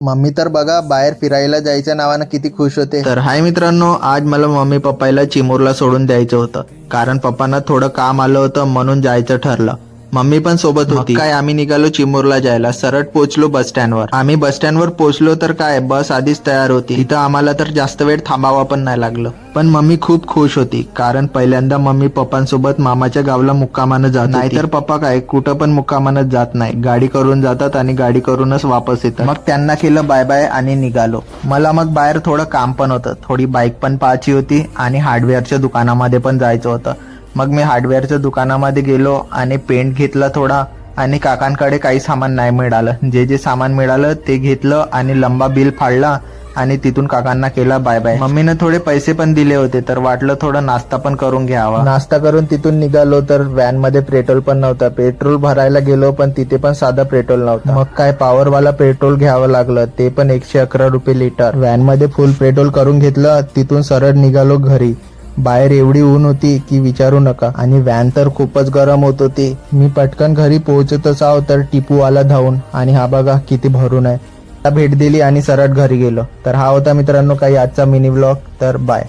Mummy तर बघा बाहेर फिरायला जायच्या नावानं किती खुश होते. तर हाय मित्रांनो, आज मला मम्मी पप्पाला चिमूरला सोडून द्यायचं होतं, कारण पप्पांना थोडं काम आलं होतं म्हणून जायचं ठरलं. मम्मी पण सोबत होती. काय आम्ही निघालो चिमूरला जायला. सरळ पोहोचलो बस स्टँडवर. आम्ही बस स्टँडवर पोहोचलो तर काय बस आधीच तयार होती. इथं आम्हाला तर जास्त वेळ थांबावा पण नाही लागलं. पण मम्मी खूप खुश होती, कारण पहिल्यांदा मम्मी पप्पांसोबत मामाच्या गावला मुक्कामानं जात. नाहीतर पप्पा काय कुठं पण मुक्कामानं जात नाही, गाडी करून जातात आणि गाडी करूनच वापस येतात. मग त्यांना केलं बाय बाय आणि निघालो. मला मग बाहेर थोडं काम पण होतं, थोडी बाईक पण पाहायची होती आणि हार्डवेअरच्या दुकानामध्ये पण जायचं होतं. मग मी हार्डवेअरच्या दुकानामध्ये गेलो आणि पेंट घेतला थोडा, आणि काकांकडे काही सामान नाही मिळालं. जे सामान मिळालं ते घेतलं आणि लंबा बिल फाडला आणि तिथून काकांना केला बाय बाय. मम्मीने थोडे पैसे पण दिले होते, तर वाटलं थोडं नाश्ता पण करून घ्यावा. नाश्ता करून तिथून निघालो तर व्हॅन मध्ये पेट्रोल पण नव्हतं. पेट्रोल भरायला गेलो पण तिथे पण साधं पेट्रोल नव्हतं. मग काय पॉवरवाला पेट्रोल घ्यावं लागलं, ते पण 111 रुपये लिटर. व्हॅन मध्ये फुल पेट्रोल करून घेतलं. तिथून सरळ निघालो घरी. बाहेर एवढी ऊन होती की विचारू नका, आणि व्हॅन तर खूपच गरम होत होती. मी पटकन घरी पोहोचतच आहो तर टिपू आला धावून, आणि हा बघा किती भरून आहे. भेट दिली आणि सरळ घरी गेलो. तर हा होता मित्रांनो काही आजचा मिनी व्लॉग. तर बाय.